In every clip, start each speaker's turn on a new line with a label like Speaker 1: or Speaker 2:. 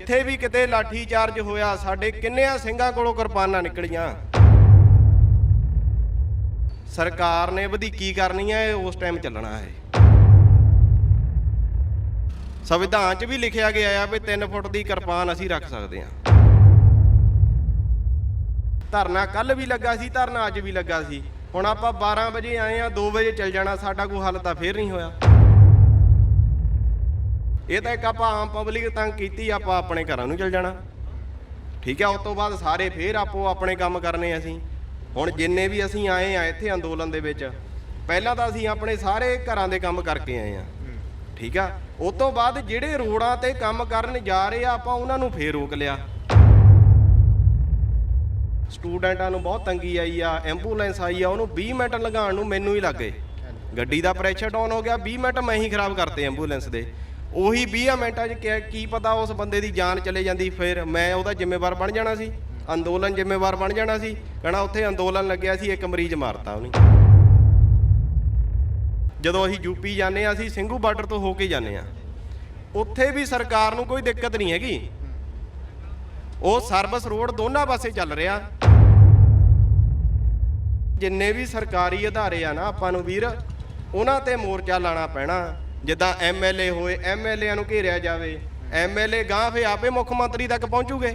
Speaker 1: ਜਿੱਥੇ ਵੀ ਕਿਤੇ ਲਾਠੀ ਚਾਰਜ ਹੋਇਆ ਸਾਡੇ ਕਿੰਨਿਆਂ ਸਿੰਘਾਂ ਕੋਲੋਂ ਕਿਰਪਾਨਾਂ ਨਿਕਲੀਆਂ। ਸਰਕਾਰ ਨੇ ਵਧੀਕੀ ਕਰਨੀ ਹੈ, ਉਸ ਟਾਈਮ ਚੱਲਣਾ ਹੈ। ਸੰਵਿਧਾਨ 'ਚ ਵੀ ਲਿਖਿਆ ਗਿਆ ਆ ਵੀ 3 ਫੁੱਟ ਦੀ ਕਿਰਪਾਨ ਅਸੀਂ ਰੱਖ ਸਕਦੇ ਹਾਂ। ਧਰਨਾ ਕੱਲ ਵੀ ਲੱਗਾ ਸੀ, ਧਰਨਾ ਅੱਜ ਵੀ ਲੱਗਾ ਸੀ। ਹੁਣ ਆਪਾਂ 12 ਵਜੇ ਆਏ ਆ, 2 ਵਜੇ ਚੱਲ ਜਾਣਾ, ਸਾਡਾ ਕੋਈ ਹੱਲ ਤਾਂ ਫੇਰ ਨਹੀਂ ਹੋਇਆ। ਇਹ ਤਾਂ ਇੱਕ ਆਪਾਂ ਆਮ ਪਬਲਿਕ ਤੰਗ ਕੀਤੀ, ਆਪਾਂ ਆਪਣੇ ਘਰਾਂ ਨੂੰ ਚੱਲ ਜਾਣਾ। ਠੀਕ ਹੈ, ਉਸ ਤੋਂ ਬਾਅਦ ਸਾਰੇ ਫੇਰ ਆਪੋ ਆਪਣੇ ਕੰਮ ਕਰਨੇ। ਅਸੀਂ ਹੁਣ ਜਿੰਨੇ ਵੀ ਅਸੀਂ ਆਏ ਆ ਇੱਥੇ ਅੰਦੋਲਨ ਦੇ ਵਿੱਚ, ਪਹਿਲਾਂ ਤਾਂ ਅਸੀਂ ਆਪਣੇ ਸਾਰੇ ਘਰਾਂ ਦੇ ਕੰਮ ਕਰਕੇ ਆਏ ਆ। ਠੀਕ ਆ, ਉਸ ਤੋਂ ਬਾਅਦ ਜਿਹੜੇ ਰੋਡਾਂ ਤੇ ਕੰਮ ਕਰਨ ਜਾ ਰਹੇ ਆ ਆਪਾਂ ਉਹਨਾਂ ਨੂੰ ਫੇਰ ਰੋਕ ਲਿਆ। ਸਟੂਡੈਂਟਾਂ ਨੂੰ ਬਹੁਤ ਤੰਗੀ ਆਈ ਆ, ਐਂਬੂਲੈਂਸ ਆਈ ਆ, ਉਹਨੂੰ 20 ਮਿੰਟ ਲੰਘਾਉਣ ਨੂੰ ਮੈਨੂੰ ਹੀ ਲੱਗ ਗਏ। ਗੱਡੀ ਦਾ ਪ੍ਰੈਸ਼ਰ ਡਾਊਨ ਹੋ ਗਿਆ, 20 ਮਿੰਟ ਮੈਂ ਹੀ ਖਰਾਬ ਕਰਤੇ ਐਂਬੂਲੈਂਸ ਦੇ। ਉਹੀ 20 ਮਿੰਟਾਂ 'ਚ ਕੀ ਪਤਾ ਉਸ ਬੰਦੇ ਦੀ ਜਾਨ ਚਲੇ ਜਾਂਦੀ, ਫਿਰ ਮੈਂ ਉਹਦਾ ਜ਼ਿੰਮੇਵਾਰ ਬਣ ਜਾਣਾ ਸੀ, ਅੰਦੋਲਨ ਜ਼ਿੰਮੇਵਾਰ ਬਣ ਜਾਣਾ ਸੀ। ਕਹਿਣਾ ਉੱਥੇ ਅੰਦੋਲਨ ਲੱਗਿਆ ਸੀ, ਇੱਕ ਮਰੀਜ਼ ਮਾਰਤਾ ਉਹਨੇ। ਜਦੋਂ ਅਸੀਂ ਯੂਪੀ ਜਾਂਦੇ ਹਾਂ, ਅਸੀਂ ਸਿੰਘੂ ਬਾਰਡਰ ਤੋਂ ਹੋ ਕੇ ਜਾਂਦੇ ਹਾਂ, ਉੱਥੇ ਵੀ ਸਰਕਾਰ ਨੂੰ ਕੋਈ ਦਿੱਕਤ ਨਹੀਂ ਹੈਗੀ। ਉਹ ਸਰਵਿਸ ਰੋਡ ਦੋਨਾਂ ਪਾਸੇ ਚੱਲ ਰਿਹਾ। ਜਿੰਨੇ ਵੀ ਸਰਕਾਰੀ ਅਦਾਰੇ ਆ ਨਾ, ਆਪਾਂ ਨੂੰ ਵੀਰ ਉਹਨਾਂ ਤੇ ਮੋਰਚਾ ਲਾਣਾ ਪੈਣਾ। ਜਿੱਦਾਂ MLA ਹੋਏ, MLA ਨੂੰ ਘੇਰਿਆ ਜਾਵੇ। MLA ਗਾਂ ਫੇ ਆਪੇ ਮੁੱਖ ਮੰਤਰੀ ਤੱਕ ਪਹੁੰਚੂਗੇ।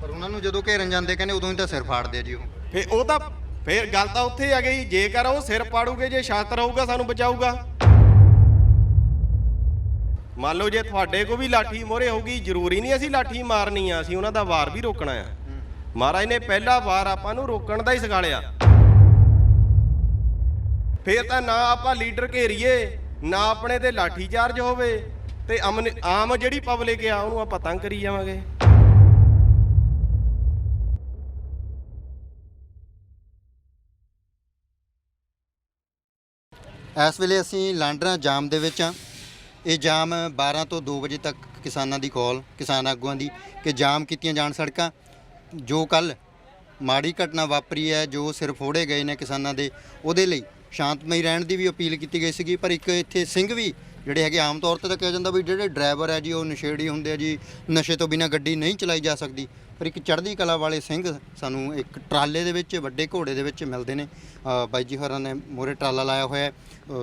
Speaker 2: ਪਰ ਉਹਨਾਂ ਨੂੰ ਜਦੋਂ ਘੇਰਨ ਜਾਂਦੇ ਕਹਿੰਦੇ ਉਦੋਂ ਹੀ ਤਾਂ ਸਿਰ ਫਾੜਦੇ ਆ ਜੀ
Speaker 1: ਉਹ ਤਾਂ ਫੇਰ ਗੱਲ ਤਾਂ ਉੱਥੇ ਆ ਗਈ। ਜੇਕਰ ਉਹ ਸਿਰ ਪਾੜੂਗੇ, ਜੇ ਸ਼ਾਸਤਰ ਹੋਊਗਾ ਸਾਨੂੰ ਬਚਾਊਗਾ। ਮੰਨ ਲਓ ਜੇ ਤੁਹਾਡੇ ਕੋਲ ਵੀ ਲਾਠੀ ਮੋਹਰੇ ਹੋਊਗੀ, ਜ਼ਰੂਰੀ ਨਹੀਂ ਅਸੀਂ ਲਾਠੀ ਮਾਰਨੀ ਆ, ਅਸੀਂ ਉਹਨਾਂ ਦਾ ਵਾਰ ਵੀ ਰੋਕਣਾ ਆ। ਮਹਾਰਾਜ ਨੇ ਪਹਿਲਾ ਵਾਰ ਆਪਾਂ ਨੂੰ ਰੋਕਣ ਦਾ ਹੀ ਸਿਖਾਲਿਆ। ਫੇਰ ਤਾਂ ਨਾ ਆਪਾਂ ਲੀਡਰ ਘੇਰੀਏ, ਨਾ ਆਪਣੇ ਤੇ ਲਾਠੀ ਚਾਰਜ ਹੋਵੇ, ਤੇ ਆਮ ਜਿਹੜੀ ਪਬਲਿਕ ਆ ਉਹਨੂੰ ਆਪਾਂ ਤੰਗ ਕਰੀ ਜਾਵਾਂਗੇ।
Speaker 2: ਇਸ ਵੇਲੇ ਅਸੀਂ ਲਾਂਡਰਾ ਜਾਮ ਦੇ ਵਿੱਚ ਹਾਂ। ਇਹ ਜਾਮ 12 ਤੋਂ 2 ਵਜੇ ਤੱਕ ਕਿਸਾਨਾਂ ਦੀ ਕਾਲ, ਕਿਸਾਨ ਆਗੂਆਂ ਦੀ, ਕਿ ਜਾਮ ਕੀਤੀਆਂ ਜਾਣ ਸੜਕਾਂ। ਜੋ ਕੱਲ੍ਹ ਮਾੜੀ ਘਟਨਾ ਵਾਪਰੀ ਹੈ, ਜੋ ਸਿਰ ਫੋੜੇ ਗਏ ਨੇ ਕਿਸਾਨਾਂ ਦੇ, ਉਹਦੇ ਲਈ ਸ਼ਾਂਤਮਈ ਰਹਿਣ ਦੀ ਵੀ ਅਪੀਲ ਕੀਤੀ ਗਈ ਸੀਗੀ। ਪਰ ਇੱਕ ਇੱਥੇ ਸਿੰਘ ਵੀ ਜਿਹੜੇ ਹੈਗੇ, ਆਮ ਤੌਰ 'ਤੇ ਤਾਂ ਕਿਹਾ ਜਾਂਦਾ ਵੀ ਜਿਹੜੇ ਡਰਾਈਵਰ ਹੈ ਜੀ ਉਹ ਨਸ਼ੇੜੀ ਹੁੰਦੇ ਆ ਜੀ, ਨਸ਼ੇ ਤੋਂ ਬਿਨਾਂ ਗੱਡੀ ਨਹੀਂ ਚਲਾਈ ਜਾ ਸਕਦੀ। ਪਰ ਇੱਕ ਚੜ੍ਹਦੀ ਕਲਾ ਵਾਲੇ ਸਿੰਘ ਸਾਨੂੰ ਇੱਕ ਟਰਾਲੇ ਦੇ ਵਿੱਚ, ਵੱਡੇ ਘੋੜੇ ਦੇ ਵਿੱਚ ਮਿਲਦੇ ਨੇ। ਬਾਈ ਜੀ ਹੋਰਾਂ ਨੇ ਮੋਹਰੇ ਟਰਾਲਾ ਲਾਇਆ ਹੋਇਆ।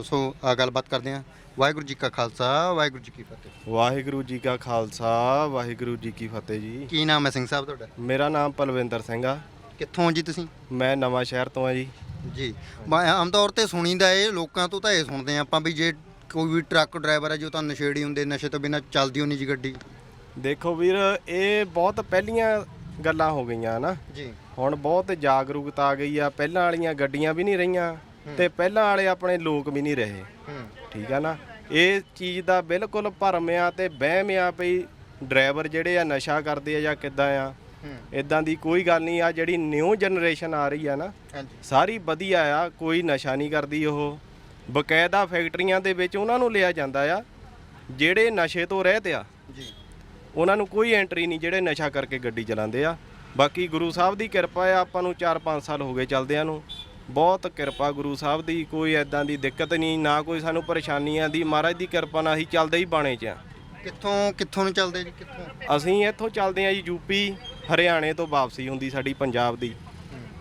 Speaker 2: ਸੋ ਗੱਲਬਾਤ ਕਰਦੇ ਹਾਂ। ਵਾਹਿਗੁਰੂ ਜੀ ਕਾ ਖਾਲਸਾ, ਵਾਹਿਗੁਰੂ ਜੀ ਕੀ ਫਤਿਹ।
Speaker 1: ਵਾਹਿਗੁਰੂ ਜੀ ਕਾ ਖਾਲਸਾ, ਵਾਹਿਗੁਰੂ ਜੀ ਕੀ ਫਤਿਹ ਜੀ।
Speaker 2: ਕੀ ਨਾਮ ਹੈ ਸਿੰਘ ਸਾਹਿਬ ਤੁਹਾਡਾ?
Speaker 1: ਮੇਰਾ ਨਾਮ ਪਲਵਿੰਦਰ ਸਿੰਘ ਆ।
Speaker 2: ਕਿੱਥੋਂ ਜੀ ਤੁਸੀਂ?
Speaker 1: ਮੈਂ ਨਵਾਂ ਸ਼ਹਿਰ ਤੋਂ ਆ ਜੀ।
Speaker 2: ਜੀ, ਆਮ ਤੌਰ 'ਤੇ ਸੁਣੀਦਾ ਇਹ ਲੋਕਾਂ ਤੋਂ ਤਾਂ ਇਹ ਸੁਣਦੇ ਆਪਾਂ ਵੀ ਜੇ ਕੋਈ ਵੀ ਟਰੱਕ ਡਰਾਈਵਰ ਹੈ ਜੋ ਤਾਂ ਨਸ਼ੇੜੀ ਹੁੰਦੇ, ਨਸ਼ੇ ਤੋਂ ਬਿਨਾਂ ਚੱਲਦੀ ਹੋਣੀ ਜੀ ਗੱਡੀ।
Speaker 1: ਦੇਖੋ ਵੀਰ, ਇਹ ਬਹੁਤ ਪਹਿਲੀਆਂ ਗੱਲਾਂ ਹੋ ਗਈਆਂ ਨਾ
Speaker 2: ਜੀ।
Speaker 1: ਹੁਣ ਬਹੁਤ ਜਾਗਰੂਕਤਾ ਆ ਗਈ ਆ। ਪਹਿਲਾਂ ਵਾਲੀਆਂ ਗੱਡੀਆਂ ਵੀ ਨਹੀਂ ਰਹੀਆਂ ਤੇ ਪਹਿਲਾਂ ਵਾਲੇ ਆਪਣੇ ਲੋਕ ਵੀ ਨਹੀਂ ਰਹੇ। ਠੀਕ ਆ ਨਾ, ਇਹ ਚੀਜ਼ ਦਾ ਬਿਲਕੁਲ ਭਰਮ ਆ ਤੇ ਵਹਿਮ ਆ ਵੀ ਡਰਾਈਵਰ ਜਿਹੜੇ ਆ ਨਸ਼ਾ ਕਰਦੇ ਆ ਜਾਂ ਕਿੱਦਾਂ ਆ। ਇਦਾਂ ਦੀ ਕੋਈ ਗੱਲ ਨਹੀਂ ਆ। ਜਿਹੜੀ ਨਿਊ ਜਨਰੇਸ਼ਨ ਆ ਰਹੀ ਆ ਨਾ, ਸਾਰੀ ਵਧੀਆ ਆ, ਕੋਈ ਨਸ਼ਾ ਨਹੀਂ ਕਰਦੀ। ਉਹ ਬਕਾਇਦਾ ਫੈਕਟਰੀਆਂ ਦੇ ਵਿੱਚ ਉਹਨਾਂ ਨੂੰ ਲਿਆ ਜਾਂਦਾ ਆ ਜਿਹੜੇ ਨਸ਼ੇ ਤੋਂ ਰਹਿਤ ਆ। ਉਹਨਾਂ ਨੂੰ ਕੋਈ ਐਂਟਰੀ ਨਹੀਂ ਜਿਹੜੇ ਨਸ਼ਾ ਕਰਕੇ ਗੱਡੀ ਚਲਾਉਂਦੇ ਆ। ਬਾਕੀ ਗੁਰੂ ਸਾਹਿਬ ਦੀ ਕਿਰਪਾ ਆ, ਆਪਾਂ ਨੂੰ 4-5 ਸਾਲ ਹੋ ਗਏ ਚੱਲਦਿਆਂ ਨੂੰ। ਬਹੁਤ ਕਿਰਪਾ ਗੁਰੂ ਸਾਹਿਬ ਦੀ, ਕੋਈ ਐਦਾਂ ਦੀ ਦਿੱਕਤ ਨਹੀਂ, ਨਾ ਕੋਈ ਸਾਨੂੰ ਪਰੇਸ਼ਾਨੀਆਂ ਦੀ। ਮਹਾਰਾਜ ਦੀ ਕਿਰਪਾ ਨਾਲ ਅਸੀਂ ਚੱਲਦੇ ਹੀ ਬਾਣੇ 'ਚ ਆ।
Speaker 2: ਕਿੱਥੋਂ ਨੂੰ ਚੱਲਦੇ ਜੀ? ਕਿੱਥੋਂ?
Speaker 1: ਅਸੀਂ ਇੱਥੋਂ ਚੱਲਦੇ ਆ ਜੀ, ਯੂਪੀ ਹਰਿਆਣੇ ਤੋਂ ਵਾਪਸੀ ਹੁੰਦੀ ਸਾਡੀ ਪੰਜਾਬ ਦੀ,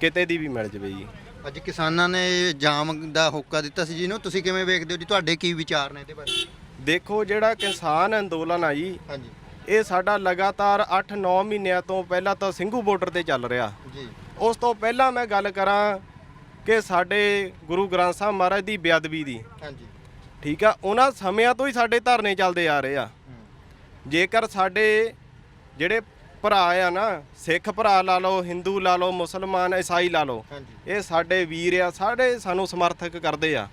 Speaker 1: ਕਿਤੇ ਦੀ ਵੀ ਮਿਲ ਜਾਵੇ ਜੀ।
Speaker 2: ਅੱਜ ਕਿਸਾਨਾਂ ਨੇ ਜਾਮ ਦਾ ਹੋਕਾ ਦਿੱਤਾ ਸੀ ਜੀ, ਇਹਨੂੰ ਤੁਸੀਂ ਕਿਵੇਂ ਵੇਖਦੇ ਹੋ ਜੀ? ਤੁਹਾਡੇ ਕੀ ਵਿਚਾਰ ਨੇ ਇਹਦੇ ਬਾਰੇ?
Speaker 1: ਦੇਖੋ, ਜਿਹੜਾ ਕਿਸਾਨ ਅੰਦੋਲਨ ਆ ਜੀ,
Speaker 2: ਹਾਂਜੀ,
Speaker 1: ਇਹ ਸਾਡਾ ਲਗਾਤਾਰ 8-9 ਮਹੀਨਿਆਂ ਤੋਂ ਪਹਿਲਾਂ ਤਾਂ ਸਿੰਘੂ ਬਾਰਡਰ ਤੇ ਚੱਲ ਰਿਹਾ ਜੀ। ਉਸ ਤੋਂ ਪਹਿਲਾਂ ਮੈਂ ਗੱਲ ਕਰਾਂ ਕਿ ਸਾਡੇ ਗੁਰੂ ਗ੍ਰੰਥ ਸਾਹਿਬ ਮਹਾਰਾਜ ਦੀ ਬੇਅਦਬੀ ਦੀ, ਹਾਂਜੀ, ਠੀਕ ਆ, ਉਹਨਾਂ ਸਮਿਆਂ ਤੋਂ ਹੀ ਸਾਡੇ ਧਰਨੇ ਚੱਲਦੇ ਆ ਰਹੇ ਆ। ਜੇਕਰ ਸਾਡੇ ਜਿਹੜੇ ਭਰਾ ਆ ਨਾ, ਸਿੱਖ ਭਰਾ ਲਾ ਲਓ, ਹਿੰਦੂ ਲਾ ਲਓ, ਮੁਸਲਮਾਨ, ਈਸਾਈ ਲਾ ਲਓ, ਇਹ ਸਾਡੇ ਵੀਰ ਆ, ਸਾਡੇ ਸਾਨੂੰ ਸਮਰਥਕ ਕਰਦੇ ਆ।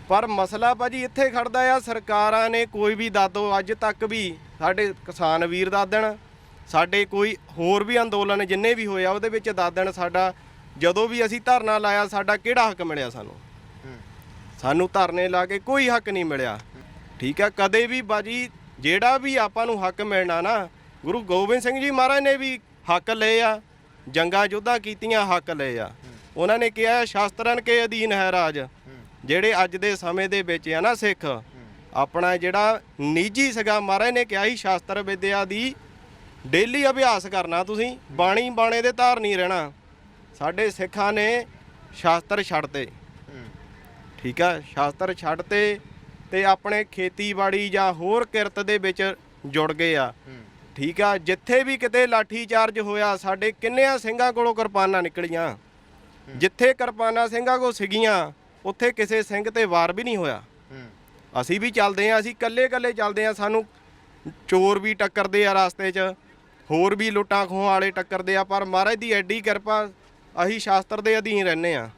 Speaker 1: ਪਰ ਮਸਲਾ ਭਾਜੀ ਇੱਥੇ ਖੜਦਾ ਆ, ਸਰਕਾਰਾਂ ਨੇ ਕੋਈ ਵੀ ਦੱਸੋ ਅੱਜ ਤੱਕ ਵੀ ਸਾਡੇ ਕਿਸਾਨ ਵੀਰ ਦੱਸ ਦੇਣ, ਸਾਡੇ ਕੋਈ ਹੋਰ ਵੀ ਅੰਦੋਲਨ ਜਿੰਨੇ ਵੀ ਹੋਏ ਆ ਉਹਦੇ ਵਿੱਚ ਦੱਸ ਦੇਣ ਸਾਡਾ ਜਦੋਂ ਵੀ ਅਸੀਂ ਧਰਨਾ ਲਾਇਆ ਸਾਡਾ ਕਿਹੜਾ ਹੱਕ ਮਿਲਿਆ। ਸਾਨੂੰ ਧਰਨੇ ਲਾ ਕੇ ਕੋਈ ਹੱਕ ਨਹੀਂ ਮਿਲਿਆ। ਠੀਕ ਆ, ਕਦੇ ਵੀ ਬਾਜੀ ਜਿਹੜਾ ਵੀ ਆਪਾਂ ਨੂੰ ਹੱਕ ਮਿਲਣਾ ਨਾ, ਗੁਰੂ ਗੋਬਿੰਦ ਸਿੰਘ ਜੀ ਮਹਾਰਾਜ ਨੇ ਵੀ ਹੱਕ ਲਏ ਆ, ਜੰਗਾਂ ਯੁੱਧਾਂ ਕੀਤੀਆਂ, ਹੱਕ ਲਏ ਆ। ਉਹਨਾਂ ਨੇ ਕਿਹਾ ਸ਼ਾਸਤਰਨ ਕੇ ਅਧੀਨ ਹੈ ਰਾਜ। ਜਿਹੜੇ ਅੱਜ ਦੇ ਸਮੇਂ ਦੇ ਵਿੱਚ ਆ ਨਾ ਸਿੱਖ, ਆਪਣਾ ਜਿਹੜਾ ਨਿੱਜੀ ਸੀਗਾ, ਮਹਾਰਾਜ ਨੇ ਕਿਹਾ ਸੀ ਸ਼ਾਸਤਰ ਵਿਦਿਆ ਦੀ ਡੇਲੀ ਅਭਿਆਸ ਕਰਨਾ, ਤੁਸੀਂ ਬਾਣੀ ਬਾਣੇ ਦੇ ਧਾਰ ਨਹੀਂ ਰਹਿਣਾ। ਸਾਡੇ ਸਿੱਖਾਂ ਨੇ ਸ਼ਾਸਤਰ ਛੱਡਤੇ, ਠੀਕ ਆ, ਸ਼ਾਸਤਰ ਛੱਡਤੇ ਤੇ ਆਪਣੇ ਖੇਤੀਬਾੜੀ ਜਾਂ ਹੋਰ ਕਿਰਤ ਦੇ ਵਿੱਚ ਜੁੜ ਗਏ ਆ, ਠੀਕ ਆ। ਜਿੱਥੇ ਵੀ ਕਿਤੇ ਲਾਠੀ ਚਾਰਜ ਹੋਇਆ, ਸਾਡੇ ਕਿੰਨਿਆਂ ਸਿੰਘਾਂ ਕੋਲੋਂ ਕਿਰਪਾਨਾਂ ਨਿਕਲੀਆਂ, ਜਿੱਥੇ ਕਿਰਪਾਨਾਂ ਸਿੰਘਾਂ ਕੋਲ ਸੀਗੀਆਂ ਉੱਥੇ ਕਿਸੇ ਸਿੰਘ ਤੇ ਵਾਰ ਵੀ ਨਹੀਂ ਹੋਇਆ। ਅਸੀਂ ਵੀ ਚੱਲਦੇ ਆ, ਅਸੀਂ ਇਕੱਲੇ ਚੱਲਦੇ ਆ, ਸਾਨੂੰ ਚੋਰ ਵੀ ਟੱਕਰਦੇ ਆ ਰਸਤੇ 'ਚ, ਹੋਰ ਵੀ ਲੁੱਟਾਂ ਖੋਹਾਂ ਵਾਲੇ ਟੱਕਰਦੇ ਆ, ਪਰ ਮਹਾਰਾਜ ਦੀ ਐਡੀ ਕਿਰਪਾ, ਅਸੀਂ ਸ਼ਾਸਤਰ ਦੇ ਅਧੀਨ ਰਹਿੰਦੇ ਆ,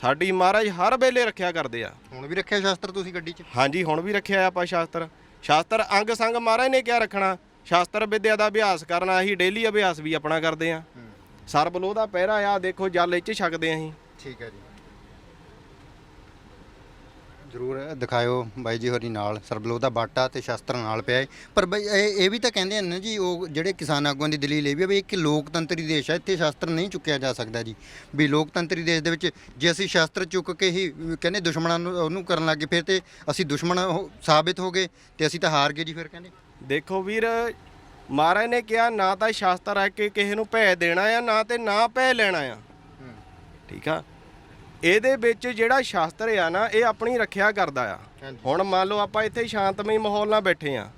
Speaker 1: ਸਾਡੀ ਮਹਾਰਾਜ ਹਰ ਵੇਲੇ ਰੱਖਿਆ ਕਰਦੇ ਆ।
Speaker 2: ਹੁਣ ਵੀ ਰੱਖਿਆ ਸ਼ਾਸਤਰ ਤੁਸੀਂ ਗੱਡੀ 'ਚ?
Speaker 1: ਹਾਂਜੀ, ਹੁਣ ਵੀ ਰੱਖਿਆ ਆਪਾਂ ਸ਼ਾਸਤਰ ਅੰਗ ਸੰਗ ਮਹਾਰਾਜ ਨੇ ਕਿਆ ਰੱਖਣਾ, ਸ਼ਾਸਤਰ ਵਿਦਿਆ ਦਾ ਅਭਿਆਸ ਕਰਨਾ। ਅਸੀਂ ਡੇਲੀ ਅਭਿਆਸ ਵੀ ਆਪਣਾ ਕਰਦੇ ਆ। ਸਰਬਲੋਹ ਦਾ ਪਹਿਰਾ ਆ, ਦੇਖੋ ਜਲ ਇੱਥੇ ਛਕਦੇ ਆ ਅਸੀਂ।
Speaker 2: ਠੀਕ ਹੈ ਜੀ, ਜ਼ਰੂਰ ਦਿਖਾਇਓ ਬਾਈ ਜੀ ਹੋਰੀ ਨਾਲ ਸਰਬਲੋਹ ਦਾ ਬਾਟਾ ਤੇ ਸ਼ਾਸਤਰ ਨਾਲ ਪਿਆ ਹੈ। ਪਰ ਬਈ ਇਹ ਵੀ ਤਾਂ ਕਹਿੰਦੇ ਹਨ ਜੀ, ਉਹ ਜਿਹੜੇ ਕਿਸਾਨ ਆਗੂਆਂ ਦੀ ਦਲੀਲ ਇਹ ਵੀ ਹੈ ਵੀ ਇੱਕ ਲੋਕਤੰਤਰੀ ਦੇਸ਼ ਹੈ, ਇੱਥੇ ਸ਼ਾਸਤਰ ਨਹੀਂ ਚੁੱਕਿਆ ਜਾ ਸਕਦਾ ਜੀ। ਵੀ ਲੋਕਤੰਤਰੀ ਦੇਸ਼ ਦੇ ਵਿੱਚ ਜੇ ਅਸੀਂ ਸ਼ਾਸਤਰ ਚੁੱਕ ਕੇ ਹੀ ਕਹਿੰਦੇ ਦੁਸ਼ਮਣਾਂ ਨੂੰ ਉਹਨੂੰ ਕਰਨ ਲੱਗੇ, ਫਿਰ ਤੇ ਅਸੀਂ ਦੁਸ਼ਮਣ ਸਾਬਿਤ ਹੋ ਗਏ ਤੇ ਅਸੀਂ ਤਾਂ ਹਾਰ ਗਏ ਜੀ। ਫਿਰ ਕਹਿੰਦੇ
Speaker 1: ਦੇਖੋ ਵੀਰ, ਮਹਾਰਾਜ ਨੇ ਕਿਹਾ ਨਾ ਤਾਂ ਸ਼ਾਸਤਰ ਹੈ ਕਿ ਕਿਸੇ ਨੂੰ ਭੈ ਦੇਣਾ ਆ, ਨਾ ਭੈ ਲੈਣਾ ਆ, ਠੀਕ ਆ। ਇਹਦੇ ਵਿੱਚ ਜਿਹੜਾ ਸ਼ਾਸਤਰ ਆ ਨਾ, ਇਹ ਆਪਣੀ ਰੱਖਿਆ ਕਰਦਾ ਆ। ਹੁਣ ਮੰਨ ਲਓ ਆਪਾਂ ਇੱਥੇ ਸ਼ਾਂਤਮਈ ਮਾਹੌਲ ਨਾਲ ਬੈਠੇ ਆ,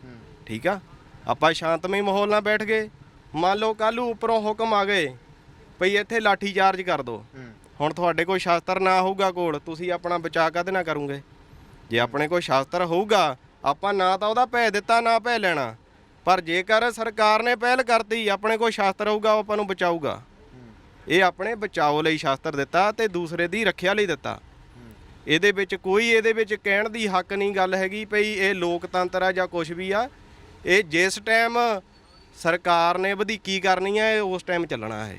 Speaker 1: ਠੀਕ ਆ, ਆਪਾਂ ਸ਼ਾਂਤਮਈ ਮਾਹੌਲ ਨਾਲ ਬੈਠ ਗਏ, ਮੰਨ ਲਓ ਕੱਲ੍ਹ ਨੂੰ ਉੱਪਰੋਂ ਹੁਕਮ ਆ ਗਏ ਭਈ ਇੱਥੇ ਲਾਠੀ ਚਾਰਜ ਕਰ ਦਿਓ। ਹੁਣ ਤੁਹਾਡੇ ਕੋਲ ਸ਼ਾਸਤਰ ਨਾ ਹੋਊਗਾ ਕੋਲ, ਤੁਸੀਂ ਆਪਣਾ ਬਚਾਅ ਕਾਹਦੇ ਨਾਲ ਕਰੋਗੇ? ਜੇ ਆਪਣੇ ਕੋਲ ਸ਼ਾਸਤਰ ਹੋਊਗਾ, ਆਪਾਂ ਨਾ ਤਾਂ ਉਹਦਾ ਭੈ ਦਿੱਤਾ, ਨਾ ਭੈ ਲੈਣਾ। ਪਰ ਜੇਕਰ ਸਰਕਾਰ ਨੇ ਪਹਿਲ ਕਰਤੀ, ਆਪਣੇ ਕੋਲ ਸ਼ਾਸਤਰ ਹੋਊਗਾ, ਉਹ ਆਪਾਂ ਨੂੰ ਬਚਾਊਗਾ। ਇਹ ਆਪਣੇ ਬਚਾਓ ਲਈ ਸ਼ਾਸਤਰ ਦਿੱਤਾ ਤੇ ਦੂਸਰੇ ਦੀ ਰੱਖਿਆ ਲਈ ਦਿੱਤਾ। ਇਹਦੇ ਵਿੱਚ ਕਹਿਣ ਦੀ ਹੱਕ ਨਹੀਂ ਗੱਲ ਹੈਗੀ ਭਈ ਇਹ ਲੋਕਤੰਤਰ ਆ ਜਾਂ ਕੁਝ ਵੀ ਆ। ਇਹ ਜਿਸ ਟਾਈਮ ਸਰਕਾਰ ਨੇ ਵਧੀਕੀ ਕਰਨੀ ਆ, ਇਹ ਉਸ ਟਾਈਮ ਚੱਲਣਾ ਹੈ।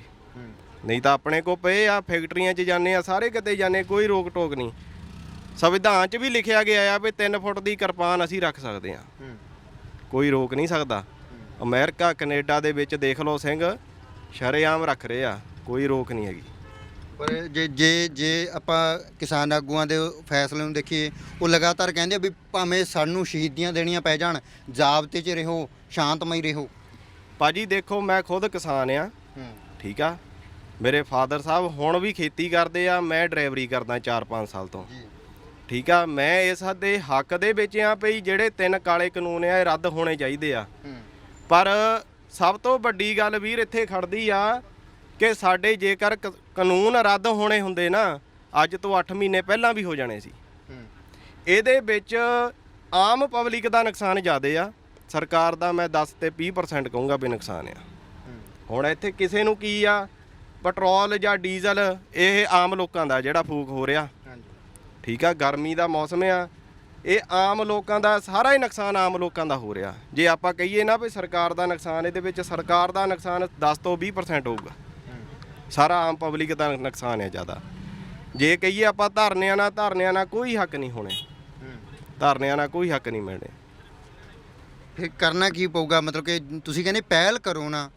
Speaker 1: ਨਹੀਂ ਤਾਂ ਆਪਣੇ ਕੋਲ ਪਏ ਆ, ਫੈਕਟਰੀਆਂ 'ਚ ਜਾਂਦੇ ਆ, ਸਾਰੇ ਕਿਤੇ ਜਾਂਦੇ, ਕੋਈ ਰੋਕ ਟੋਕ ਨਹੀਂ। ਸੰਵਿਧਾਨ 'ਚ ਵੀ ਲਿਖਿਆ ਗਿਆ ਆ ਵੀ 3 ਫੁੱਟ ਦੀ ਕਿਰਪਾਨ ਅਸੀਂ ਰੱਖ ਸਕਦੇ ਆ, ਕੋਈ ਰੋਕ ਨਹੀਂ ਸਕਦਾ। ਅਮਰੀਕਾ ਕੈਨੇਡਾ ਦੇ ਵਿੱਚ ਦੇਖ ਲਓ, ਸਿੰਘ ਸ਼ਰੇਆਮ ਰੱਖ ਰਹੇ ਆ, ਕੋਈ ਰੋਕ ਨਹੀਂ ਹੈਗੀ।
Speaker 2: ਪਰ ਜੇ ਆਪਾਂ ਕਿਸਾਨ ਆਗੂਆਂ ਦੇ ਫੈਸਲੇ ਨੂੰ ਦੇਖੀਏ, ਉਹ ਲਗਾਤਾਰ ਕਹਿੰਦੇ ਆ ਵੀ ਭਾਵੇਂ ਸਾਨੂੰ ਸ਼ਹੀਦੀਆਂ ਦੇਣੀਆਂ ਪੈ ਜਾਣ, ਜ਼ਾਬਤੇ 'ਚ ਰਹੋ, ਸ਼ਾਂਤਮਈ ਰਹੋ।
Speaker 1: ਭਾਜੀ ਦੇਖੋ, ਮੈਂ ਖੁਦ ਕਿਸਾਨ ਆ, ਠੀਕ ਆ, ਮੇਰੇ ਫਾਦਰ ਸਾਹਿਬ ਹੁਣ ਵੀ ਖੇਤੀ ਕਰਦੇ ਆ, ਮੈਂ ਡਰਾਈਵਰੀ ਕਰਦਾ 4-5 ਸਾਲ ਤੋਂ, ਠੀਕ ਆ। ਮੈਂ ਇਸ ਦੇ ਹੱਕ ਦੇ ਵਿੱਚ ਆ ਭਈ ਜਿਹੜੇ 3 ਕਾਲੇ ਕਾਨੂੰਨ ਆ, ਇਹ ਰੱਦ ਹੋਣੇ ਚਾਹੀਦੇ ਆ। ਪਰ ਸਭ ਤੋਂ ਵੱਡੀ ਗੱਲ ਵੀਰ ਇੱਥੇ ਖੜਦੀ ਆ ਕਿ ਸਾਡੇ ਜੇਕਰ ਕਾਨੂੰਨ ਰੱਦ ਹੋਣੇ ਹੁੰਦੇ ਨਾ, ਅੱਜ ਤੋਂ 8 ਮਹੀਨੇ ਪਹਿਲਾਂ ਵੀ ਹੋ ਜਾਣੇ ਸੀ। ਇਹਦੇ ਵਿੱਚ ਆਮ ਪਬਲਿਕ ਦਾ ਨੁਕਸਾਨ ਜ਼ਿਆਦਾ ਆ, ਸਰਕਾਰ ਦਾ ਮੈਂ 10 ਤੇ 20% ਕਹੂੰਗਾ ਵੀ ਨੁਕਸਾਨ ਆ। ਹੁਣ ਇੱਥੇ ਕਿਸੇ ਨੂੰ ਕੀ ਆ, ਪੈਟਰੋਲ ਜਾਂ ਡੀਜ਼ਲ, ਇਹ ਆਮ ਲੋਕਾਂ ਦਾ ਜਿਹੜਾ ਫੂਕ ਹੋ ਰਿਹਾ, ਠੀਕ ਆ, ਗਰਮੀ ਦਾ ਮੌਸਮ ਆ, ਇਹ ਆਮ ਲੋਕਾਂ ਦਾ ਸਾਰਾ ਹੀ ਨੁਕਸਾਨ ਆਮ ਲੋਕਾਂ ਦਾ ਹੋ ਰਿਹਾ। ਜੇ ਆਪਾਂ ਕਹੀਏ ਨਾ ਵੀ ਸਰਕਾਰ ਦਾ ਨੁਕਸਾਨ, ਇਹਦੇ ਵਿੱਚ ਸਰਕਾਰ ਦਾ ਨੁਕਸਾਨ 10 ਤੋਂ 20% ਹੋਊਗਾ, ਸਾਰਾ ਆਮ ਪਬਲਿਕ ਦਾ ਨੁਕਸਾਨ ਹੈ ਜ਼ਿਆਦਾ। ਜੇ ਕਹੀਏ ਆਪਾਂ ਧਰਨਿਆਂ ਨਾਲ ਕੋਈ ਹੱਕ ਨਹੀਂ ਹੋਣੇ, ਧਰਨਿਆਂ ਨਾਲ ਕੋਈ ਹੱਕ ਨਹੀਂ ਮਿਲਣੇ।
Speaker 2: ਫਿਰ ਕਰਨਾ ਕੀ ਪਊਗਾ? ਮਤਲਬ ਕਿ ਤੁਸੀਂ ਕਹਿੰਦੇ ਪਹਿਲ ਕਰੋ ਨਾ,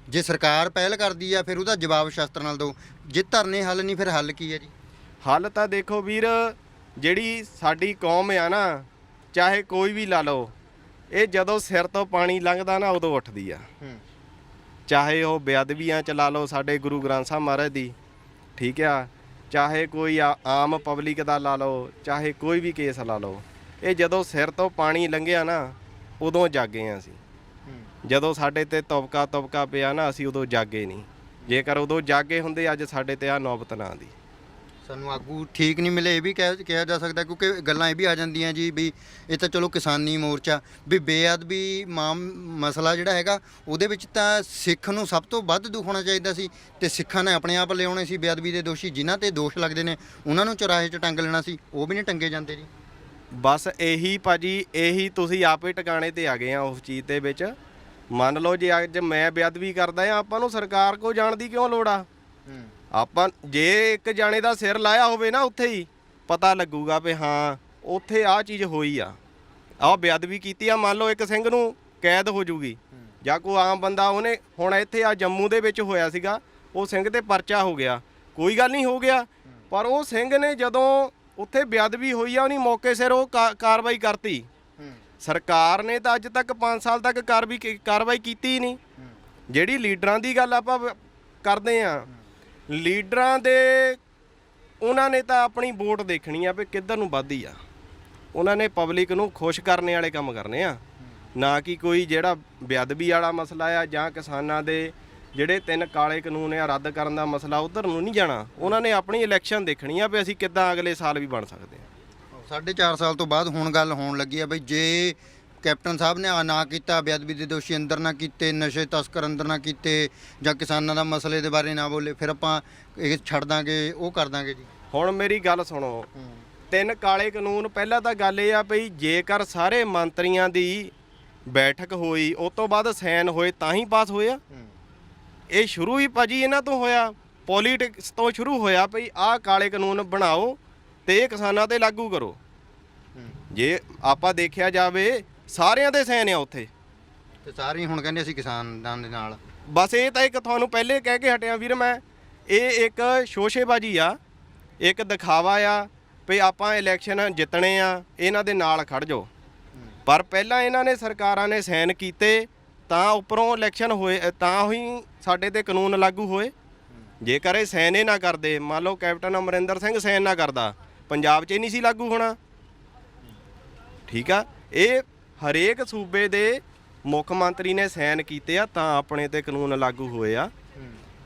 Speaker 2: ਜੇ ਸਰਕਾਰ ਪਹਿਲ ਕਰਦੀ ਆ ਫਿਰ ਉਹਦਾ ਜਵਾਬ ਸ਼ਾਸਤਰ ਨਾਲ ਦਿਓ। ਜੇ ਧਰਨੇ ਹੱਲ ਨਹੀਂ, ਫਿਰ ਹੱਲ ਕੀ ਹੈ ਜੀ?
Speaker 1: ਹੱਲ ਤਾਂ ਦੇਖੋ ਵੀਰ, ਜਿਹੜੀ ਸਾਡੀ ਕੌਮ ਆ ਨਾ, ਚਾਹੇ ਕੋਈ ਵੀ ਲਾ ਲਓ, ਇਹ ਜਦੋਂ ਸਿਰ ਤੋਂ ਪਾਣੀ ਲੰਘਦਾ ਨਾ ਉਦੋਂ ਉੱਠਦੀ ਆ। ਚਾਹੇ ਉਹ ਬੇਅਦਬੀਆਂ ਚ ਲਾ ਲਓ ਸਾਡੇ ਗੁਰੂ ਗ੍ਰੰਥ ਸਾਹਿਬ ਮਹਾਰਾਜ ਦੀ, ਠੀਕ ਆ, ਚਾਹੇ ਕੋਈ ਆਮ ਪਬਲਿਕ ਦਾ ਲਾ ਲਓ, ਚਾਹੇ ਕੋਈ ਵੀ ਕੇਸ ਲਾ ਲਓ, ਇਹ ਜਦੋਂ ਸਿਰ ਤੋਂ ਪਾਣੀ ਲੰਘਿਆ ਨਾ ਉਦੋਂ ਜਾਗੇ ਆ ਅਸੀਂ। ਜਦੋਂ ਸਾਡੇ ਤੇ ਤਬਕਾ ਪਿਆ ਨਾ, ਅਸੀਂ ਉਦੋਂ ਜਾਗੇ ਨਹੀਂ। ਜੇਕਰ ਉਦੋਂ ਜਾਗੇ ਹੁੰਦੇ, ਅੱਜ ਸਾਡੇ ਤੇ ਆ ਨੌਬਤ ਨਾ ਆਉਂਦੀ।
Speaker 2: ਸਾਨੂੰ ਆਗੂ ਠੀਕ ਨਹੀਂ ਮਿਲੇ, ਇਹ ਵੀ ਕਿਹਾ ਜਾ ਸਕਦਾ, ਕਿਉਂਕਿ ਗੱਲਾਂ ਇਹ ਵੀ ਆ ਜਾਂਦੀਆਂ ਜੀ ਵੀ ਇਹ ਤਾਂ ਚਲੋ ਕਿਸਾਨੀ ਮੋਰਚਾ, ਵੀ ਬੇਅਦਬੀ ਮਸਲਾ ਜਿਹੜਾ ਹੈਗਾ ਉਹਦੇ ਵਿੱਚ ਤਾਂ ਸਿੱਖ ਨੂੰ ਸਭ ਤੋਂ ਵੱਧ ਦੁੱਖ ਹੋਣਾ ਚਾਹੀਦਾ ਸੀ, ਤੇ ਸਿੱਖਾਂ ਨੇ ਆਪਣੇ ਆਪ ਲਿਆਉਣੇ ਸੀ ਬੇਅਦਬੀ ਦੇ ਦੋਸ਼ੀ, ਜਿਨ੍ਹਾਂ ਤੇ ਦੋਸ਼ ਲੱਗਦੇ ਨੇ ਉਹਨਾਂ ਨੂੰ ਚੁਰਾਹੇ 'ਚ ਟੰਗ ਲੈਣਾ ਸੀ, ਉਹ ਵੀ ਨਹੀਂ ਟੰਗੇ ਜਾਂਦੇ ਜੀ।
Speaker 1: ਬਸ ਇਹੀ ਭਾਜੀ, ਇਹੀ ਤੁਸੀਂ ਆਪੇ ਟਿਕਾਣੇ ਤੇ ਆ ਗਏ ਆ ਉਸ ਚੀਜ਼ ਦੇ ਵਿੱਚ। ਮੰਨ ਲਓ ਜੇ ਅੱਜ ਮੈਂ ਬੇਅਦਬੀ ਕਰਦਾ ਆ, ਆਪਾਂ ਨੂੰ ਸਰਕਾਰ ਕੋਲ ਜਾਣ ਦੀ ਕਿਉਂ ਲੋੜ ਆ? ਆਪਾਂ ਜੇ ਇੱਕ ਜਾਣੇ ਦਾ ਸਿਰ ਲਾਇਆ ਹੋਵੇ ਨਾ, ਉੱਥੇ ਹੀ ਪਤਾ ਲੱਗੂਗਾ ਵੀ ਹਾਂ ਉੱਥੇ ਆਹ ਚੀਜ਼ ਹੋਈ ਆ, ਆਹ ਬੇਅਦਬੀ ਕੀਤੀ ਆ। ਮੰਨ ਲਓ ਇੱਕ ਸਿੰਘ ਨੂੰ ਕੈਦ ਹੋ ਜੂਗੀ, ਜਾਂ ਕੋਈ ਆਮ ਬੰਦਾ, ਉਹਨੇ ਹੁਣ ਇੱਥੇ ਆ ਜੰਮੂ ਦੇ ਵਿੱਚ ਹੋਇਆ ਸੀਗਾ, ਉਹ ਸਿੰਘ ਤੇ ਪਰਚਾ ਹੋ ਗਿਆ, ਕੋਈ ਗੱਲ ਨਹੀਂ ਹੋ ਗਿਆ, ਪਰ ਉਹ ਸਿੰਘ ਨੇ ਜਦੋਂ ਉੱਥੇ ਬੇਅਦਬੀ ਹੋਈ ਆ, ਉਹਨੀ ਮੌਕੇ ਸਿਰ ਉਹ ਕਾਰਵਾਈ ਕਰਤੀ। ਸਰਕਾਰ ਨੇ ਤਾਂ ਅੱਜ ਤੱਕ 5 ਸਾਲ ਤੱਕ ਕਾਰਵਾਈ ਕੀਤੀ ਹੀ ਨਹੀਂ। ਜਿਹੜੀ ਲੀਡਰਾਂ ਦੀ ਗੱਲ ਆਪਾਂ ਕਰਦੇ ਆ, ਲੀਡਰਾਂ ਦੇ ਉਹਨਾਂ ਨੇ ਤਾਂ ਆਪਣੀ ਵੋਟ ਦੇਖਣੀ ਆ ਵੀ ਕਿੱਧਰ ਨੂੰ ਵੱਧਦੀ ਆ। ਉਹਨਾਂ ਨੇ ਪਬਲਿਕ ਨੂੰ ਖੁਸ਼ ਕਰਨੇ ਵਾਲੇ ਕੰਮ ਕਰਨੇ ਆ, ਨਾ ਕਿ ਕੋਈ ਜਿਹੜਾ ਬੇਅਦਬੀ ਵਾਲਾ ਮਸਲਾ ਆ ਜਾਂ ਕਿਸਾਨਾਂ ਦੇ ਜਿਹੜੇ 3 ਕਾਲੇ ਕਾਨੂੰਨ ਆ ਰੱਦ ਕਰਨ ਦਾ ਮਸਲਾ, ਉਧਰ ਨੂੰ ਨਹੀਂ ਜਾਣਾ। ਉਹਨਾਂ ਨੇ ਆਪਣੀ ਇਲੈਕਸ਼ਨ ਦੇਖਣੀ ਆ ਵੀ ਅਸੀਂ ਕਿੱਦਾਂ ਅਗਲੇ ਸਾਲ ਵੀ ਬਣ ਸਕਦੇ ਹਾਂ।
Speaker 2: 4.5 ਸਾਲ ਤੋਂ ਬਾਅਦ ਹੁਣ ਗੱਲ ਹੋਣ ਲੱਗੀ ਆ ਬਈ ਜੇ ਕੈਪਟਨ ਸਾਹਿਬ ਨੇ ਨਾ ਕੀਤਾ, ਬੇਅਦਬੀ ਦੇ ਦੋਸ਼ੀ ਅੰਦਰ ਨਾ ਕੀਤੇ, ਨਸ਼ੇ ਤਸਕਰ ਅੰਦਰ ਨਾ ਕੀਤੇ, ਜਾਂ ਕਿਸਾਨਾਂ ਦਾ ਮਸਲੇ ਦੇ ਬਾਰੇ ਨਾ ਬੋਲੇ, ਫਿਰ ਆਪਾਂ ਇਹ ਛੱਡ ਦਾਂਗੇ, ਉਹ ਕਰ ਦਾਂਗੇ ਜੀ।
Speaker 1: ਹੁਣ ਮੇਰੀ ਗੱਲ ਸੁਣੋ, 3 ਕਾਲੇ ਕਾਨੂੰਨ, ਪਹਿਲਾਂ ਤਾਂ ਗੱਲ ਇਹ ਆ ਬਈ ਜੇਕਰ ਸਾਰੇ ਮੰਤਰੀਆਂ ਦੀ ਬੈਠਕ ਹੋਈ ਉਸ ਤੋਂ ਬਾਅਦ ਸਾਈਨ ਹੋਏ ਤਾਂ ਹੀ ਪਾਸ ਹੋਇਆ। ਇਹ ਸ਼ੁਰੂ ਹੀ ਭਾਜੀ ਇਹਨਾਂ ਤੋਂ ਹੋਇਆ, ਪੋਲੀਟਿਕਸ ਤੋਂ ਸ਼ੁਰੂ ਹੋਇਆ ਭਈ ਆਹ ਕਾਲੇ ਕਾਨੂੰਨ ਬਣਾਓ ਤੇ ਇਹ ਕਿਸਾਨਾਂ ਤੇ ਲਾਗੂ ਕਰੋ। ਜੇ ਆਪਾਂ ਦੇਖਿਆ ਜਾਵੇ ਸਾਰਿਆਂ ਦੇ ਸਾਈਨ ਆ ਉੱਥੇ,
Speaker 2: ਤੇ ਸਾਰੇ ਹੁਣ ਕਹਿੰਦੇ ਅਸੀਂ ਕਿਸਾਨਾਂ ਦੇ ਨਾਲ।
Speaker 1: ਬਸ ਇਹ ਤਾਂ ਇੱਕ ਤੁਹਾਨੂੰ ਪਹਿਲੇ ਕਹਿ ਕੇ ਹਟਿਆ ਵੀਰ ਮੈਂ, ਇਹ ਇੱਕ ਸ਼ੋਸ਼ੇਬਾਜ਼ੀ ਆ, ਇੱਕ ਦਿਖਾਵਾ ਆ ਵੀ ਆਪਾਂ ਇਲੈਕਸ਼ਨ ਜਿੱਤਣੇ ਆ, ਇਹਨਾਂ ਦੇ ਨਾਲ ਖੜ ਜਾਓ। ਪਰ ਪਹਿਲਾਂ ਇਹਨਾਂ ਨੇ ਸਰਕਾਰਾਂ ਨੇ ਸਾਈਨ ਕੀਤੇ ਤਾਂ ਉੱਪਰੋਂ ਇਲੈਕਸ਼ਨ ਹੋਏ, ਤਾਂ ਹੀ ਸਾਡੇ ਤੇ ਕਾਨੂੰਨ ਲਾਗੂ ਹੋਏ। ਜੇਕਰ ਇਹ ਸਾਈਨ ਹੀ ਨਾ ਕਰਦੇ, ਮੰਨ ਲਓ ਕੈਪਟਨ ਅਮਰਿੰਦਰ ਸਿੰਘ ਸਾਈਨ ਨਾ ਕਰਦਾ, ਪੰਜਾਬ 'ਚ ਹੀ ਨਹੀਂ ਸੀ ਲਾਗੂ ਹੋਣਾ। ਠੀਕ ਆ, ਇਹ ਹਰੇਕ ਸੂਬੇ ਦੇ ਮੁੱਖ ਮੰਤਰੀ ਨੇ ਸਾਈਨ ਕੀਤੇ ਆ ਤਾਂ ਆਪਣੇ ਤੇ ਕਾਨੂੰਨ ਲਾਗੂ ਹੋਏ ਆ।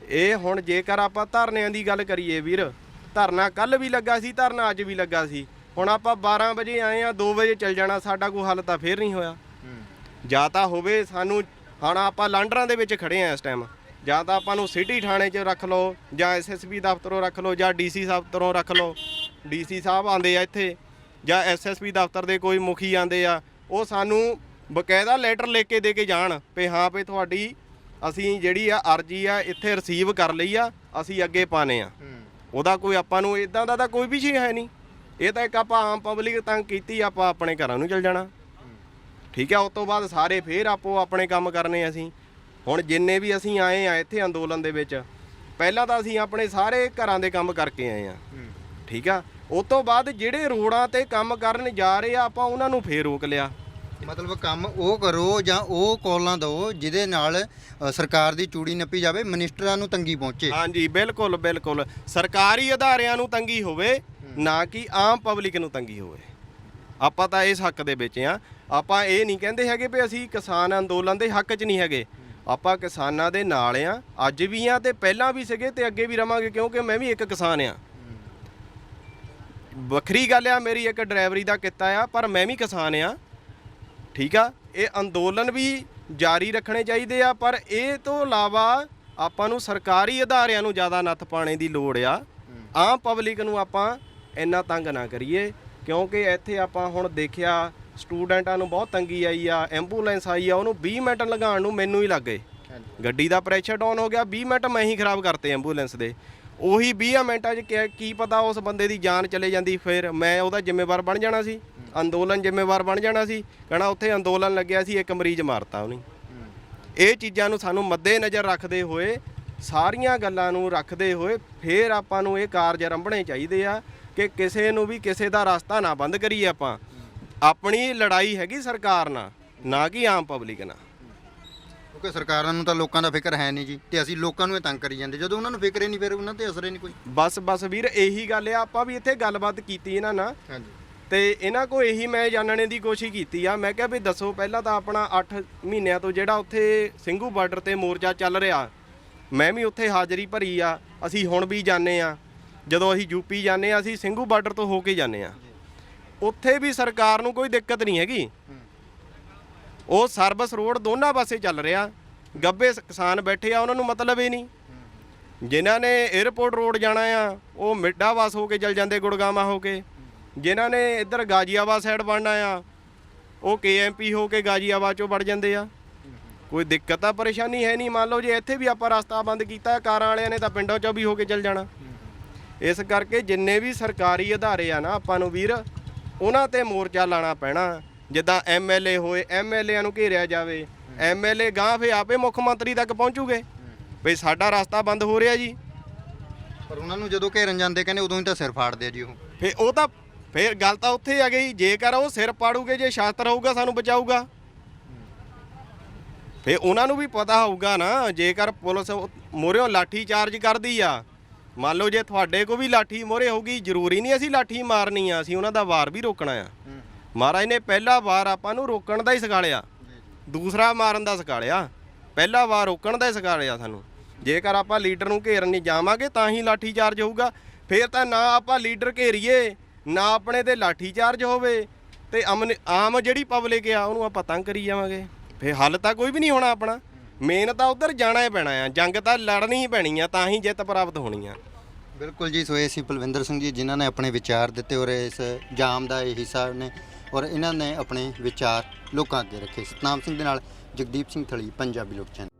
Speaker 1: ਇਹ ਹੁਣ ਜੇਕਰ ਆਪਾਂ ਧਰਨਿਆਂ ਦੀ ਗੱਲ ਕਰੀਏ ਵੀਰ, ਧਰਨਾ ਕੱਲ੍ਹ ਵੀ ਲੱਗਾ ਸੀ, ਧਰਨਾ ਅੱਜ ਵੀ ਲੱਗਾ ਸੀ। ਹੁਣ ਆਪਾਂ 12 ਵਜੇ ਆਏ ਆ, 2 ਵਜੇ ਚੱਲ ਜਾਣਾ, ਸਾਡਾ ਕੋਈ ਹੱਲ ਤਾਂ ਫੇਰ ਨਹੀਂ ਹੋਇਆ। ਜਾਂ ਤਾਂ ਹੋਵੇ ਸਾਨੂੰ, ਹੁਣ ਆਪਾਂ ਲਾਂਡਰਾਂ ਦੇ ਵਿੱਚ ਖੜੇ ਆ ਇਸ ਟਾਈਮ, ਜਾਂ ਤਾਂ ਆਪਾਂ ਨੂੰ ਸਿਟੀ ਥਾਣੇ 'ਚ ਰੱਖ ਲਓ, ਜਾਂ ਐਸਐਸਪੀ ਦਫ਼ਤਰੋਂ ਰੱਖ ਲਓ, ਜਾਂ ਡੀਸੀ ਦਫ਼ਤਰੋਂ ਰੱਖ ਲਓ। ਡੀਸੀ ਸਾਹਿਬ ਆਉਂਦੇ ਆ ਇੱਥੇ, ਜਾਂ ਐਸਐਸਪੀ ਦਫ਼ਤਰ ਦੇ ਕੋਈ ਮੁਖੀ ਆਉਂਦੇ ਆ, ਉਹ ਸਾਨੂੰ ਬਕਾਇਦਾ ਲੈਟਰ ਲਿਖ ਕੇ ਦੇ ਕੇ ਜਾਣ ਵੀ ਹਾਂ ਵੀ ਤੁਹਾਡੀ ਅਸੀਂ ਜਿਹੜੀ ਆ ਅਰਜੀ ਆ ਇੱਥੇ ਰਿਸੀਵ ਕਰ ਲਈ ਆ, ਅਸੀਂ ਅੱਗੇ ਪਾਣੇ ਆ। ਉਹਦਾ ਕੋਈ ਆਪਾਂ ਨੂੰ ਇਦਾਂ ਦਾ ਤਾਂ ਕੋਈ ਵੀ ਚੀਜ਼ ਹੈ ਨਹੀਂ। ਇਹ ਤਾਂ ਇੱਕ ਆਪਾਂ ਆਮ ਪਬਲਿਕ ਤੰਗ ਕੀਤੀ, ਆਪਾਂ ਆਪਣੇ ਘਰਾਂ ਨੂੰ ਚਲ ਜਾਣਾ। ਠੀਕ ਆ, ਉਸ ਤੋਂ ਬਾਅਦ ਸਾਰੇ ਫੇਰ ਆਪੋ ਆਪਣੇ ਕੰਮ ਕਰਨੇ। ਅਸੀਂ ਹੁਣ ਜਿੰਨੇ ਵੀ ਅਸੀਂ ਆਏ ਆ ਇੱਥੇ ਅੰਦੋਲਨ ਦੇ ਵਿੱਚ, ਪਹਿਲਾਂ ਤਾਂ ਅਸੀਂ ਆਪਣੇ ਸਾਰੇ ਘਰਾਂ ਦੇ ਕੰਮ ਕਰਕੇ ਆਏ ਆ। ਠੀਕ ਆ, ਉਸ ਤੋਂ ਬਾਅਦ ਜਿਹੜੇ ਰੋਡਾਂ ਤੇ ਕੰਮ ਕਰਨ ਜਾ ਰਹੇ ਆ, ਆਪਾਂ ਉਹਨਾਂ ਨੂੰ ਫੇਰ ਰੋਕ ਲਿਆ।
Speaker 2: ਮਤਲਬ ਕੰਮ ਉਹ ਕਰੋ ਜਾਂ ਉਹ ਕਾਲਾਂ ਦਿਓ ਜਿਹਦੇ ਨਾਲ ਸਰਕਾਰ ਦੀ ਚੂੜੀ ਨੱਪੀ ਜਾਵੇ, ਮਿਨਿਸਟਰਾਂ ਨੂੰ ਤੰਗੀ ਪਹੁੰਚੇ।
Speaker 1: ਹਾਂਜੀ, ਬਿਲਕੁਲ ਬਿਲਕੁਲ, ਸਰਕਾਰੀ ਅਦਾਰਿਆਂ ਨੂੰ ਤੰਗੀ ਹੋਵੇ, ਨਾ ਕਿ ਆਮ ਪਬਲਿਕ ਨੂੰ ਤੰਗੀ ਹੋਵੇ। ਆਪਾਂ ਤਾਂ ਇਸ ਹੱਕ ਦੇ ਵਿੱਚ ਆ। ਆਪਾਂ ਇਹ ਨਹੀਂ ਕਹਿੰਦੇ ਹੈਗੇ ਵੀ ਅਸੀਂ ਕਿਸਾਨ ਅੰਦੋਲਨ ਦੇ ਹੱਕ 'ਚ ਨਹੀਂ ਹੈਗੇ। ਆਪਾਂ ਕਿਸਾਨਾਂ ਦੇ ਨਾਲ ਆ, ਅੱਜ ਵੀ ਆ ਤੇ ਪਹਿਲਾਂ ਵੀ ਸੀਗੇ ਤੇ ਅੱਗੇ ਵੀ ਰਵਾਂਗੇ, ਕਿਉਂਕਿ ਮੈਂ ਵੀ ਇੱਕ ਕਿਸਾਨ ਆ। ਵੱਖਰੀ ਗੱਲ ਆ, ਮੇਰੀ ਇੱਕ ਡਰਾਈਵਰੀ ਦਾ ਕਿੱਤਾ ਆ, ਪਰ ਮੈਂ ਵੀ ਕਿਸਾਨ ਆ। ਠੀਕ ਆ, ਇਹ ਅੰਦੋਲਨ ਵੀ ਜਾਰੀ ਰੱਖਣੇ ਚਾਹੀਦੇ ਆ, ਪਰ ਇਹ ਤੋਂ ਇਲਾਵਾ ਆਪਾਂ ਨੂੰ ਸਰਕਾਰੀ ਅਦਾਰਿਆਂ ਨੂੰ ਜ਼ਿਆਦਾ ਨੱਥ ਪਾਉਣ ਦੀ ਲੋੜ ਆ। ਆਮ ਪਬਲਿਕ ਨੂੰ ਆਪਾਂ ਇੰਨਾ ਤੰਗ ਨਾ ਕਰੀਏ, ਕਿਉਂਕਿ ਇੱਥੇ ਆਪਾਂ ਹੁਣ ਦੇਖਿਆ ਸਟੂਡੈਂਟਾਂ ਨੂੰ ਬਹੁਤ ਤੰਗੀ ਆਈ ਆ। ਐਂਬੂਲੈਂਸ ਆਈ ਆ, ਉਹਨੂੰ 20 ਮਿੰਟ ਲਗਾਉਣ ਨੂੰ ਮੈਨੂੰ ਹੀ ਲੱਗ ਗਏ। ਗੱਡੀ ਦਾ ਪ੍ਰੈਸ਼ਰ ਡਾਊਨ ਹੋ ਗਿਆ, 20 ਮਿੰਟ ਮੈਂ ਹੀ ਖਰਾਬ ਕਰਤੇ ਐਂਬੂਲੈਂਸ ਦੇ। ਉਹੀ 20 ਮਿੰਟਾਂ 'ਚ ਕੀ ਪਤਾ ਉਸ ਬੰਦੇ ਦੀ ਜਾਨ ਚਲੇ ਜਾਂਦੀ, ਫਿਰ ਮੈਂ ਉਹਦਾ ਜ਼ਿੰਮੇਵਾਰ ਬਣ ਜਾਣਾ ਸੀ, ਅੰਦੋਲਨ ਜ਼ਿੰਮੇਵਾਰ ਬਣ ਜਾਣਾ ਸੀ। ਕਹਿਣਾ ਉੱਥੇ ਅੰਦੋਲਨ ਲੱਗਿਆ ਸੀ, ਇੱਕ ਮਰੀਜ਼ ਮਾਰਤਾ ਉਹਨੇ। ਇਹ ਚੀਜ਼ਾਂ ਨੂੰ ਸਾਨੂੰ ਮੱਦੇ ਨਜ਼ਰ ਰੱਖਦੇ ਹੋਏ, ਸਾਰੀਆਂ ਗੱਲਾਂ ਨੂੰ ਰੱਖਦੇ ਹੋਏ, ਫਿਰ ਆਪਾਂ ਨੂੰ ਇਹ ਕਾਰਜ ਆਰੰਭਣੇ ਚਾਹੀਦੇ ਆ ਕਿ ਕਿਸੇ ਨੂੰ ਵੀ ਕਿਸੇ ਦਾ ਰਸਤਾ ਨਾ ਬੰਦ ਕਰੀਏ। ਆਪਾਂ ਆਪਣੀ ਲੜਾਈ ਹੈਗੀ ਸਰਕਾਰ ਨਾਲ, ਨਾ ਕਿ ਆਮ ਪਬਲਿਕ ਨਾਲ।
Speaker 2: ਕਿਉਂਕਿ ਸਰਕਾਰਾਂ ਨੂੰ ਤਾਂ ਲੋਕਾਂ ਦਾ ਫਿਕਰ ਹੈ ਨਹੀਂ ਜੀ, ਤੇ ਅਸੀਂ ਲੋਕਾਂ ਨੂੰ ਇਹ ਤੰਗ ਕਰੀ ਜਾਂਦੇ। ਜਦੋਂ ਉਹਨਾਂ ਨੂੰ ਫਿਕਰ ਹੀ ਨਹੀਂ, ਫਿਰ ਉਹਨਾਂ ਤੇ ਅਸਰ ਹੀ ਨਹੀਂ ਕੋਈ।
Speaker 1: ਬਸ ਵੀਰ, ਇਹੀ ਗੱਲ ਆ। ਆਪਾਂ ਵੀ ਇੱਥੇ ਗੱਲਬਾਤ ਕੀਤੀ ਇਹਨਾਂ ਨਾਲ,
Speaker 2: ਹਾਂਜੀ,
Speaker 1: ਤੇ ਇਹਨਾਂ ਕੋ ਇਹੀ ਮੈਂ ਜਾਣਨੇ ਦੀ ਕੋਸ਼ਿਸ਼ ਕੀਤੀ ਆ। ਮੈਂ ਕਿਹਾ ਵੀ ਦੱਸੋ, ਪਹਿਲਾਂ ਤਾਂ ਆਪਣਾ 8 ਮਹੀਨਿਆਂ ਤੋਂ ਜਿਹੜਾ ਉੱਥੇ ਸਿੰਘੂ ਬਾਰਡਰ ਤੇ ਮੋਰਚਾ ਚੱਲ ਰਿਹਾ, ਮੈਂ ਵੀ ਉੱਥੇ ਹਾਜ਼ਰੀ ਭਰੀ ਆ। ਅਸੀਂ ਹੁਣ ਵੀ ਜਾਂਦੇ ਆ, ਜਦੋਂ ਅਸੀਂ ਯੂਪੀ ਜਾਂਦੇ ਆ, ਅਸੀਂ ਸਿੰਘੂ ਬਾਰਡਰ ਤੋਂ ਹੋ ਕੇ ਜਾਂਦੇ ਆ। ਉੱਥੇ ਵੀ ਸਰਕਾਰ ਨੂੰ ਕੋਈ ਦਿੱਕਤ ਨਹੀਂ ਹੈਗੀ। ਉਹ ਸਰਵਿਸ ਰੋਡ ਦੋਨਾਂ ਪਾਸੇ ਚੱਲ ਰਿਹਾ। ਗੱਬੇ ਕਿਸਾਨ ਬੈਠੇ ਆ, ਉਹਨਾਂ ਨੂੰ ਮਤਲਬ ਹੀ ਨਹੀਂ। ਜਿਨ੍ਹਾਂ ਨੇ 에ਅਰਪੋਰਟ ਰੋਡ ਜਾਣਾ ਆ, ਉਹ ਮਿੱਡਾਵਾਸ ਹੋ ਕੇ ਚੱਲ ਜਾਂਦੇ, ਗੁੜਗਾਵਾਂ ਹੋ ਕੇ। ਜਿਨ੍ਹਾਂ ਨੇ ਇੱਧਰ ਗਾਜ਼ੀਆਬਾਦ ਸਾਈਡ ਬਣਨਾ ਆ, ਉਹ KMP ਹੋ ਕੇ ਗਾਜ਼ੀਆਬਾਦ 'ਚੋਂ ਵੜ ਜਾਂਦੇ ਆ। ਕੋਈ ਦਿੱਕਤ ਆ, ਪਰੇਸ਼ਾਨੀ ਹੈ ਨਹੀਂ। ਮੰਨ ਲਓ ਜੇ ਇੱਥੇ ਵੀ ਆਪਾਂ ਰਸਤਾ ਬੰਦ ਕੀਤਾ, ਕਾਰਾਂ ਵਾਲਿਆਂ ਨੇ ਤਾਂ ਪਿੰਡਾਂ 'ਚੋਂ ਵੀ ਹੋ ਕੇ ਚੱਲ ਜਾਣਾ। ਇਸ ਕਰਕੇ ਜਿੰਨੇ ਵੀ ਸਰਕਾਰੀ ਅਦਾਰੇ ਆ ਨਾ, ਆਪਾਂ ਨੂੰ ਵੀਰ ਉਹਨਾਂ ਤੇ ਮੋਰਚਾ ਲਾਣਾ ਪੈਣਾ। ਜਿੱਦਾਂ MLA ਹੋਏ, MLA ਨੂੰ ਘੇਰਿਆ ਜਾਵੇ। MLA ਗਾਂ ਫੇ ਆਪੇ ਮੁੱਖ ਮੰਤਰੀ ਤੱਕ ਪਹੁੰਚੂਗੇ ਵੀ ਸਾਡਾ ਰਸਤਾ ਬੰਦ ਹੋ ਰਿਹਾ ਜੀ।
Speaker 2: ਪਰ ਉਹਨਾਂ ਨੂੰ ਜਦੋਂ ਘੇਰਨ ਜਾਂਦੇ ਕਹਿੰਦੇ ਉਦੋਂ ਹੀ ਤਾਂ ਸਿਰ ਫਾੜਦੇ ਆ ਜੀ ਉਹ।
Speaker 1: ਫੇ ਉਹ ਤਾਂ ਫੇਰ ਗੱਲ ਤਾਂ ਉੱਥੇ ਆ ਗਈ, ਜੇਕਰ ਉਹ ਸਿਰ ਪਾੜੂਗੇ, ਜੇ ਸ਼ਾਸਤਰ ਹੋਊਗਾ ਸਾਨੂੰ ਬਚਾਊਗਾ, ਫੇਰ ਉਹਨਾਂ ਨੂੰ ਵੀ ਪਤਾ ਹੋਊਗਾ ਨਾ। ਜੇਕਰ ਪੁਲਿਸ ਮੋਹਰਿਓਂ ਲਾਠੀ ਚਾਰਜ ਕਰਦੀ ਆ, ਮੰਨ ਲਓ ਜੇ ਤੁਹਾਡੇ ਕੋ ਵੀ ਲਾਠੀ ਮੋਹਰੇ ਹੋਊਗੀ, ਜ਼ਰੂਰੀ ਨਹੀਂ ਅਸੀਂ ਲਾਠੀ ਮਾਰਨੀ ਆ, ਅਸੀਂ ਉਹਨਾਂ ਦਾ ਵਾਰ ਵੀ ਰੋਕਣਾ ਆ। ਮਹਾਰਾਜ ਨੇ ਪਹਿਲਾ ਵਾਰ ਆਪਾਂ ਨੂੰ ਰੋਕਣ ਦਾ ਹੀ ਸਿਖਾਲਿਆ, ਦੂਸਰਾ ਮਾਰਨ ਦਾ ਸਿਖਾਲਿਆ, ਪਹਿਲਾ ਵਾਰ ਰੋਕਣ ਦਾ ਹੀ ਸਿਖਾਲਿਆ ਸਾਨੂੰ। ਜੇਕਰ ਆਪਾਂ ਲੀਡਰ ਨੂੰ ਘੇਰਨ ਨਹੀਂ ਜਾਵਾਂਗੇ ਤਾਂ ਹੀ ਲਾਠੀ ਚਾਰਜ ਹੋਊਗਾ। ਫੇਰ ਤਾਂ ਨਾ ਆਪਾਂ ਲੀਡਰ ਘੇਰੀਏ, ਨਾ ਆਪਣੇ ਤੇ ਲਾਠੀ ਚਾਰਜ ਹੋਵੇ, ਤੇ ਆਮ ਜਿਹੜੀ ਪਬਲਿਕ ਆ ਉਹਨੂੰ ਆਪਾਂ ਤੰਗ ਕਰੀ ਜਾਵਾਂਗੇ। ਫੇਰ ਹੱਲ ਤਾਂ ਕੋਈ ਵੀ ਨਹੀਂ ਹੋਣਾ ਆਪਣਾ। ਮੇਨ ਤਾਂ ਉੱਧਰ ਜਾਣਾ ਹੀ ਪੈਣਾ ਆ, ਜੰਗ ਤਾਂ ਲੜਨੀ ਹੀ ਪੈਣੀ ਆ, ਤਾਂ ਹੀ ਜਿੱਤ ਪ੍ਰਾਪਤ ਹੋਣੀ ਆ।
Speaker 2: ਬਿਲਕੁਲ ਜੀ। ਸੋ ਇਹ ਸੀ ਪਲਵਿੰਦਰ ਸਿੰਘ ਜੀ, ਜਿਨ੍ਹਾਂ ਨੇ ਆਪਣੇ ਵਿਚਾਰ ਦਿੱਤੇ ਔਰ ਇਸ ਜਾਮ ਦਾ ਇਹ ਹਿੱਸਾ ਨੇ, ਔਰ ਇਹਨਾਂ ਨੇ ਆਪਣੇ ਵਿਚਾਰ ਲੋਕਾਂ ਅੱਗੇ ਰੱਖੇ। ਸਤਨਾਮ ਸਿੰਘ ਦੇ ਨਾਲ ਜਗਦੀਪ ਸਿੰਘ ਥਲੀ, ਪੰਜਾਬੀ ਲੋਕ ਚੈਨਲ।